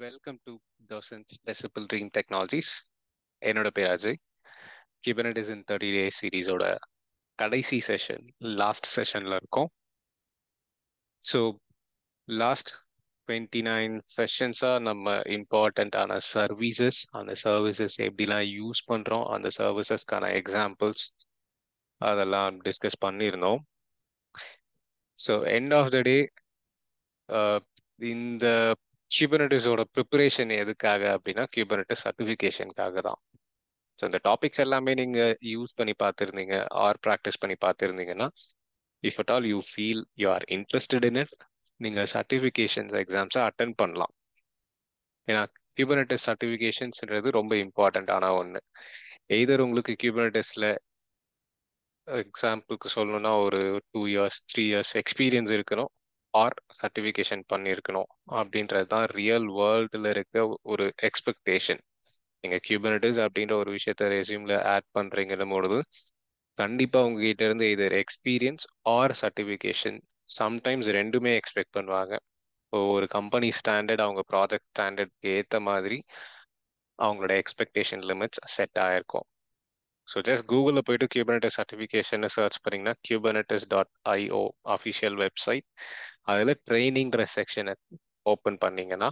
Welcome to thousand decibel dream technologies. என்னோட பேர் அஜய். கிபர்னெட்டிஸ் இன் 30 days சீரீஸோட கடைசி செஷன், லாஸ்ட் செஷனில் இருக்கோம். ஸோ லாஸ்ட் 29 செஷன்ஸாக நம்ம இம்பார்ட்டண்ட்டான சர்வீசஸ், அந்த சர்வீசஸ் எப்படிலாம் யூஸ் பண்ணுறோம், அந்த சர்வீசஸ்க்கான எக்ஸாம்பிள்ஸ் அதெல்லாம் டிஸ்கஸ் பண்ணியிருந்தோம். ஸோ எண்ட் ஆஃப் த டே இந்த கியூபர்னெட்டிஸோட ப்ரிப்பரேஷன் எதுக்காக அப்படின்னா கியூபர்னெட்டிஸ் சர்டிஃபிகேஷனுக்காக தான். ஸோ இந்த டாபிக்ஸ் எல்லாமே நீங்கள் யூஸ் பண்ணி பார்த்துருந்தீங்க ஆர் ப்ராக்டிஸ் பண்ணி பார்த்துருந்தீங்கன்னா, if at all you feel you are interested in it, நீங்கள் சர்டிஃபிகேஷன்ஸ் எக்ஸாம்ஸை அட்டன் பண்ணலாம். ஏன்னா கியூபர்னெட்டிஸ் சர்டிஃபிகேஷன்ஸ்ன்றது ரொம்ப இம்பார்ட்டண்ட்டான ஒன்று. எய்தர் உங்களுக்கு கியூபர்னெட்டிஸில் எக்ஸாம்பிளுக்கு சொல்லணும்னா ஒரு 2 இயர்ஸ் 3 இயர்ஸ் எக்ஸ்பீரியன்ஸ் இருக்கணும், ஆர் சர்டிஃபிகேஷன் பண்ணியிருக்கணும். அப்படின்றது தான் ரியல் வேர்ல்டில் இருக்க ஒரு எக்ஸ்பெக்டேஷன். நீங்கள் கியூபர்னெட்டிஸ் அப்படின்ற ஒரு விஷயத்த ரெஸ்யூமில் ஆட் பண்ணுறீங்கன்னும் பொழுது கண்டிப்பாக உங்ககிட்ட இருந்து இதர் எக்ஸ்பீரியன்ஸ் ஆர் சர்டிஃபிகேஷன், சம்டைம்ஸ் ரெண்டுமே எக்ஸ்பெக்ட் பண்ணுவாங்க. இப்போ ஒரு கம்பெனி ஸ்டாண்டர்ட், அவங்க ப்ராஜெக்ட் ஸ்டாண்டர்ட்க்கு ஏற்ற மாதிரி அவங்களோட எக்ஸ்பெக்டேஷன் லிமிட்ஸ் செட் ஆகிருக்கும். ஸோ ஜஸ்ட் கூகுளில் போயிட்டு கியூபர்னெட்டிஸ் சர்டிஃபிகேஷன் சர்ச் பண்ணிங்கன்னா kubernetes.io அஃபிஷியல் வெப்சைட், அதில் ட்ரைனிங்கிற செக்ஷனை ஓப்பன் பண்ணிங்கன்னா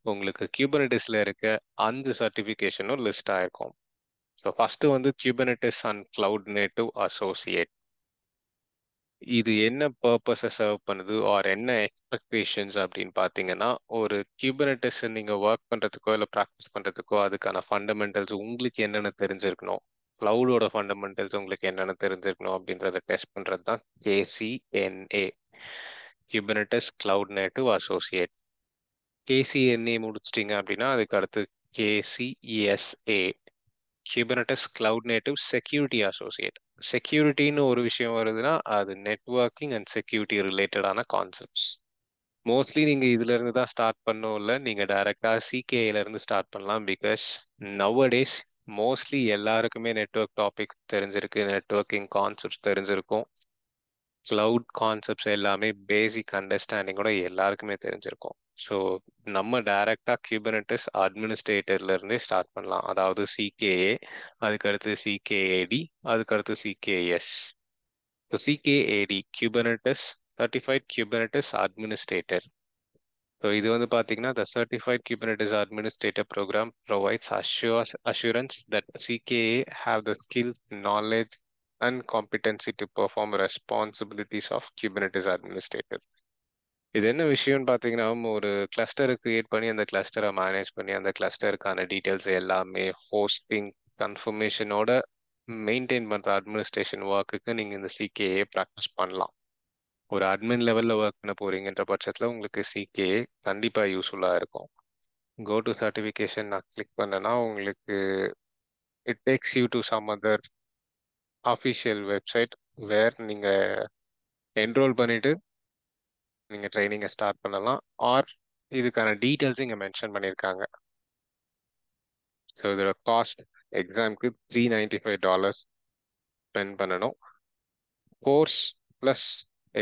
உங்களுக்கு கியூபர்னெட்டிஸில் இருக்க அந்த சர்டிஃபிகேஷனும் லிஸ்ட் ஆகிருக்கும். ஸோ ஃபஸ்ட்டு வந்து Kubernetes and cloud native associate. இது என்ன பர்பஸை சர்வ் பண்ணுது ஆர் என்ன எக்ஸ்பெக்டேஷன்ஸ் அப்படின்னு பார்த்தீங்கன்னா, ஒரு கியூபர்னெட்டிஸ் நீங்கள் ஒர்க் பண்ணுறதுக்கோ இல்லை ப்ராக்டிஸ் பண்ணுறதுக்கோ அதுக்கான ஃபண்டமெண்டல்ஸ் உங்களுக்கு என்னென்ன தெரிஞ்சிருக்கணும், கிளவுடோட ஃபண்டமெண்டல்ஸ் உங்களுக்கு என்னென்ன தெரிஞ்சிருக்கணும் அப்படின்றத டெஸ்ட் பண்ணுறது தான் KCNA, Kubernetes cloud native associate. KCNA முடிச்சிட்டிங்க அப்படின்னா அதுக்கு அடுத்து KCSA, Kubernetes cloud native security associate. செக்யூரிட்டின்னு ஒரு விஷயம் வருதுன்னா அது நெட்வொர்க்கிங் அண்ட் செக்யூரிட்டி ரிலேட்டடான கான்செப்ட்ஸ். மோஸ்ட்லி நீங்கள் இதுல இருந்து தான் ஸ்டார்ட் பண்ணோம், இல்லை நீங்கள் டைரெக்டாக CKAல இருந்து ஸ்டார்ட் பண்ணலாம். பிகாஸ் நவடேஸ் மோஸ்ட்லி எல்லாருக்குமே நெட்வொர்க் டாபிக் தெரிஞ்சிருக்கு, நெட்வொர்க்கிங் கான்செப்ட்ஸ் தெரிஞ்சிருக்கும், கிளவுட் கான்செப்ட்ஸ் எல்லாமே பேசிக் அண்டர்ஸ்டாண்டிங்கோட எல்லாருக்குமே தெரிஞ்சிருக்கும். ஸோ நம்ம டைரக்டாக கியூபர்னெட்டிஸ் அட்மினிஸ்ட்ரேட்டர்ல இருந்தே ஸ்டார்ட் பண்ணலாம். அதாவது CKA, அதுக்கடுத்து CKAD, அதுக்கடுத்து CKS. So CKAD Kubernetes certified Kubernetes administrator. So இது வந்து பார்த்தீங்கன்னா the certified Kubernetes administrator program provides assurance that CKA have the skills, knowledge and competency to perform responsibilities of Kubernetes administrator. இது என்ன விஷயம்னு பார்த்தீங்கன்னா, ஒரு கிளஸ்டரை கிரியேட் பண்ணி அந்த கிளஸ்டரை மேனேஜ் பண்ணி அந்த கிளஸ்டருக்கான டீட்டெயில்ஸ் எல்லாமே ஹோஸ்டிங் கன்ஃபர்மேஷனோட மெயின்டைன் பண்ணுற அட்மினிஸ்ட்ரேஷன் ஒர்க்குக்கு நீங்கள் இந்த CKA ப்ராக்டிஸ் பண்ணலாம். ஒரு அட்மின் லெவலில் ஒர்க் பண்ண போறீங்கன்ற பட்சத்தில் உங்களுக்கு CKA கண்டிப்பாக யூஸ்ஃபுல்லாக இருக்கும். கோ டு சர்டிஃபிகேஷன் நான் கிளிக் பண்ணேன்னா உங்களுக்கு it takes you to some other official website where நீங்கள் என்ரோல் பண்ணிவிட்டு நீங்கள் ட்ரைனிங்கை ஸ்டார்ட் பண்ணலாம். ஆர் இதுக்கான டீட்டெயில்ஸ் இங்கே மென்ஷன் பண்ணியிருக்காங்க. ஸோ இதோட காஸ்ட் எக்ஸாமுக்கு $395 ஸ்பெண்ட் பண்ணணும். கோர்ஸ் ப்ளஸ்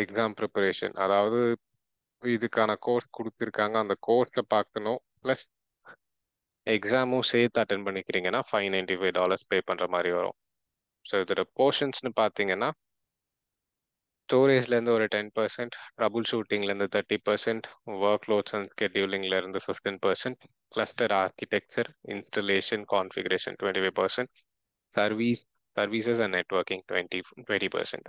எக்ஸாம் ப்ரிப்பரேஷன், அதாவது இதுக்கான கோர்ஸ் கொடுத்துருக்காங்க, அந்த கோர்ஸை பார்க்கணும், ப்ளஸ் எக்ஸாமும் சேர்த்து அட்டன் பண்ணிக்கிறீங்கன்னா $595 பே பண்ணுற மாதிரி வரும். ஸோ இதோட போர்ஷன்ஸ்னு பார்த்தீங்கன்னா, ஸ்டோரேஜ்லேருந்து ஒரு 10%, ட்ரபுள் ஷூட்டிங்லேருந்து 30%, ஒர்க் லோட்ஸ் அண்ட் ஸ்கெடியூலிங்லேருந்து 15%, cluster architecture, installation, configuration 25%, services and networking 20%.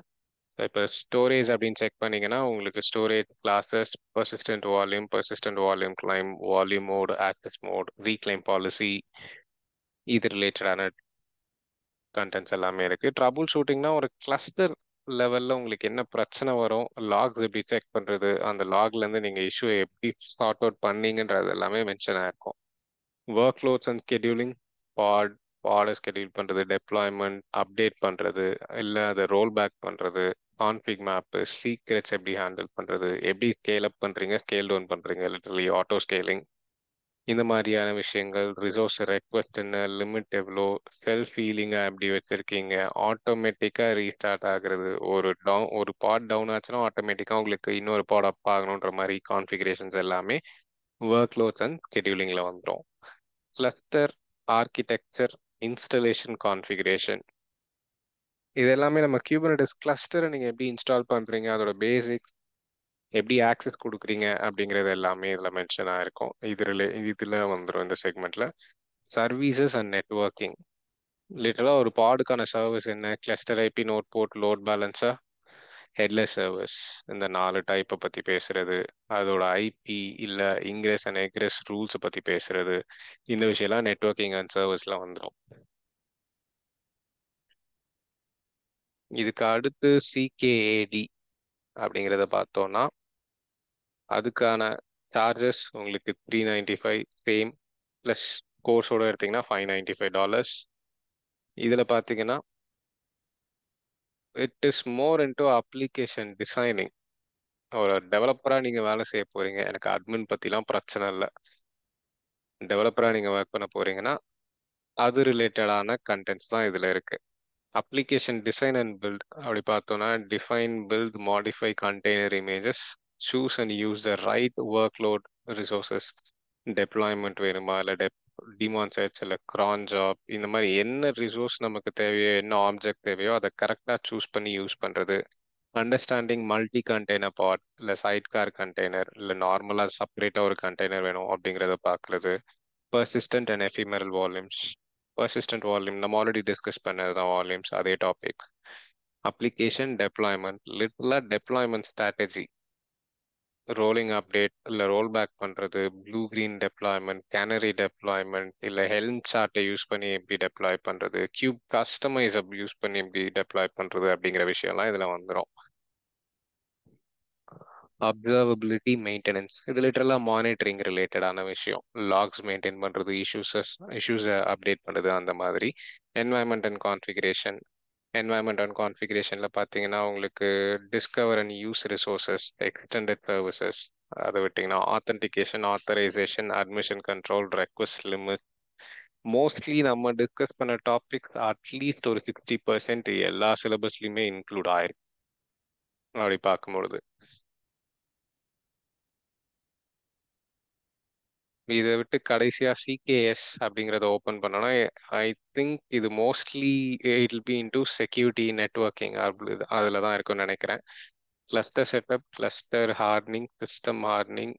So இப்போ ஸ்டோரேஜ் அப்படின்னு செக் பண்ணிங்கன்னா உங்களுக்கு storage classes, persistent volume claim, volume mode, access mode, reclaim policy, இது ரிலேட்டடான கண்டென்ட்ஸ் எல்லாமே இருக்குது. ட்ரபுள் ஷூட்டிங்னா ஒரு கிளஸ்டர் லெவலில் உங்களுக்கு என்ன பிரச்சனை வரும், லாக்ஸ் எப்படி செக் பண்ணுறது, அந்த லாக்லேருந்து நீங்கள் இஷ்யூ எப்படி சார்ட் அவுட் பண்ணீங்கன்றது எல்லாமே மென்ஷன் ஆகிருக்கும். ஒர்க் லோட்ஸ் அண்ட் ஸ்கெடியூலிங், பாடை ஸ்கெடியூல் பண்ணுறது, டெப்ளாய்மெண்ட் அப்டேட் பண்ணுறது, இல்லை அதை ரோல் பேக் பண்ணுறது, கான்ஃபிக் மேப்பு, சீக்ரெட்ஸ் எப்படி ஹேண்டில் பண்ணுறது, எப்படி ஸ்கேல் அப் பண்ணுறீங்க, ஸ்கேல் டவுன் பண்ணுறீங்க, லிட்டரலி ஆட்டோ ஸ்கேலிங், இந்த மாதிரியான விஷயங்கள், ரிசோர்ஸ் ரெக்வஸ்ட் என்ன, லிமிட் எவ்வளோ, செல்ஃப் ஹீலிங்காக எப்படி வச்சுருக்கீங்க, ஆட்டோமேட்டிக்காக ரீஸ்டார்ட் ஆகுறது, ஒரு பாட் டவுன் ஆச்சுன்னா ஆட்டோமேட்டிக்காக உங்களுக்கு இன்னொரு பாட் அப் ஆகணுன்ற மாதிரி கான்ஃபிகரேஷன்ஸ் எல்லாமே ஒர்க் லோட்ஸ் அண்ட் ஸ்கெடியூலிங்கில் வந்துடும். கிளஸ்டர் ஆர்கிடெக்சர், இன்ஸ்டலேஷன், கான்ஃபிகரேஷன், இது எல்லாமே நம்ம கியூபர்னெட்டிஸ் கிளஸ்டரை நீங்கள் எப்படி இன்ஸ்டால் பண்ணுறீங்க, அதோட பேசிக் எப்படி ஆக்சஸ் கொடுக்குறீங்க அப்படிங்கிறது எல்லாமே இதில் மென்ஷன் ஆகிருக்கும். இதில் வந்துடும் இந்த செக்மெண்ட்டில். சர்வீசஸ் அண்ட் நெட்வொர்க்கிங், லிட்டரலாக ஒரு பாடுக்கான சர்வீஸ் என்ன, cluster IP, node port, load பேலன்ஸாக, ஹெட்லெஸ் சர்வீஸ், இந்த 4 டைப்பை பற்றி பேசுறது, அதோட ஐபி இல்லை இங்கிரஸ் அண்ட் எக்ரெஸ் ரூல்ஸை பற்றி பேசுறது, இந்த விஷயம்லாம் நெட்வொர்க்கிங் அண்ட் சர்வீஸில் வந்துடும். இதுக்கு அடுத்து சிகேஏடி அப்படிங்கிறத பார்த்தோம்னா அதுக்கான சார்ஜஸ் உங்களுக்கு $395 சேம், ப்ளஸ் கோர்ஸோட எடுத்தீங்கன்னா $595. இதில் பார்த்தீங்கன்னா it is more into application designing. ஒரு டெவலப்பராக நீங்கள் வேலை செய்ய போகிறீங்க, எனக்கு அட்மின் பற்றிலாம் பிரச்சனை இல்லை. டெவலப்பராக நீங்கள் ஒர்க் பண்ண போகிறீங்கன்னா அது ரிலேட்டடான கண்டென்ட்ஸ் தான் இதில் இருக்குது. அப்ளிகேஷன் டிசைன் அண்ட் பில்ட் அப்படி பார்த்தோன்னா define, build, modify container images, choose and use the right workload resources, deployment வேணுமா இல்லை டிமான்சைட்ஸ் இல்லை க்ரான் ஜாப், இந்த மாதிரி என்ன ரிசோர்ஸ் நமக்கு தேவையோ, என்ன ஆப்ஜெக்ட் தேவையோ அதை கரெக்டாக சூஸ் பண்ணி யூஸ் பண்ணுறது. அண்டர்ஸ்டாண்டிங் மல்டி கண்டெய்னர் பார்ட் இல்லை சைட் கார் கண்டெய்னர் இல்லை நார்மலாக செப்பரேட்டாக ஒரு கண்டெய்னர் வேணும் அப்படிங்கிறத பார்க்குறது. Persistent and ephemeral volumes, persistent volume நம்ம ஆல்ரெடி டிஸ்கஸ் பண்ணது தான், வால்யூம்ஸ் அதே டாபிக். அப்ளிகேஷன் டெப்ளாய்மெண்ட், லிட்டலாக டெப்ளாய்மெண்ட் ஸ்ட்ராட்டஜி, ரோலிங் அப்டேட் இல்லை ரோல் பேக் பண்ணுறது, blue green deployment, canary deployment இல்லை ஹெல்ம் சார்ட்டை யூஸ் பண்ணி எப்படி டெப்ளாய் பண்ணுறது, கியூப் கஸ்டமைஸ் யூஸ் பண்ணி எப்படி டெப்ளாய் பண்ணுறது அப்படிங்கிற விஷயம்லாம் இதில் வந்துடும். அப்சர்வபிலிட்டி மெயின்டெனன்ஸ், இது லிட்டரலாக மானிட்டரிங் ரிலேட்டடான விஷயம். லாக்ஸ் மெயின்டைன் பண்ணுறது, இஷ்யூஸை அப்டேட் பண்ணுறது, அந்த மாதிரி. Environment and configuration, environment and கான்ஃபிகரேஷனில் பார்த்தீங்கன்னா உங்களுக்கு discover and use resources, extended services, அதை விட்டிங்கன்னா authentication, authorization, admission control, request limit. Mostly நம்ம டிஸ்கஸ் பண்ண டாபிக் அட்லீஸ்ட் ஒரு 60% எல்லா சிலபஸ்லையுமே இன்க்ளூட் ஆயிருக்கு அப்படி பார்க்கும்பொழுது. இதை விட்டு கடைசியாக சிகேஎஸ் அப்படிங்கிறத ஓப்பன் பண்ணோன்னா ஐ திங்க் இது mostly it will be into security networking அதில் தான் இருக்கும்னு நினைக்கிறேன். Cluster setup, cluster hardening, system hardening,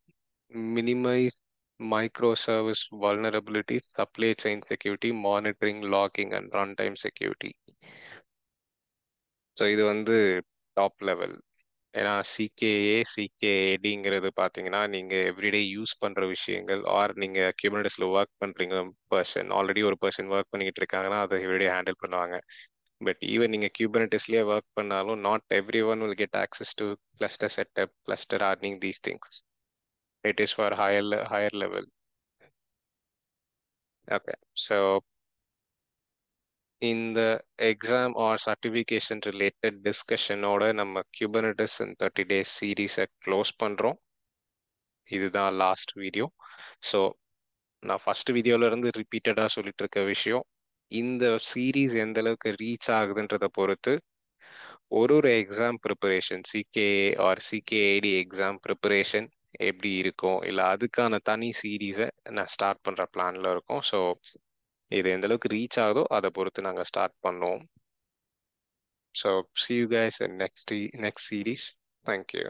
minimize micro service vulnerability, supply chain security, monitoring, logging and run time security. So இது வந்து டாப் லெவல். ஏன்னா சிகேஏடிங்கிறது பார்த்தீங்கன்னா நீங்கள் எவ்ரிடே யூஸ் பண்ணுற விஷயங்கள், ஆர் நீங்கள் குபர்னெட்டிஸில் ஒர்க் பண்ணுறீங்க பர்சன், ஆல்ரெடி ஒரு பர்சன் ஒர்க் பண்ணிக்கிட்டு இருக்காங்கன்னா அதை எவ்ரிடே ஹேண்டில் பண்ணுவாங்க. பட் ஈவன் நீங்கள் குபர்னெட்டிஸ்லேயே ஒர்க் பண்ணாலும் not every one will get access to cluster setup, cluster hardening, these things. It is for higher level. Okay, so இந்த எக்ஸாம் ஆர் சர்டிஃபிகேஷன் ரிலேட்டட் டிஸ்கஷனோட நம்ம குபர்னெட்டிஸ் இன் 30 days சீரீஸை close பண்ணுறோம். இதுதான் last video. So நான் first வீடியோல இருந்து ரிப்பீட்டடாக சொல்லிட்டு இருக்க விஷயம், இந்த சீரீஸ் எந்த அளவுக்கு ரீச் ஆகுதுன்றதை பொறுத்து ஒரு exam preparation, CKA or CKAD exam preparation எப்படி இருக்கும், இல்லை அதுக்கான தனி சீரீஸை நான் ஸ்டார்ட் பண்ணுற பிளானில் இருக்கோம். ஸோ இது எந்த அளவுக்கு ரீச் ஆகுதோ அதை பொறுத்து நாங்கள் ஸ்டார்ட் பண்ணுவோம். So see you guys in next series. Thank you.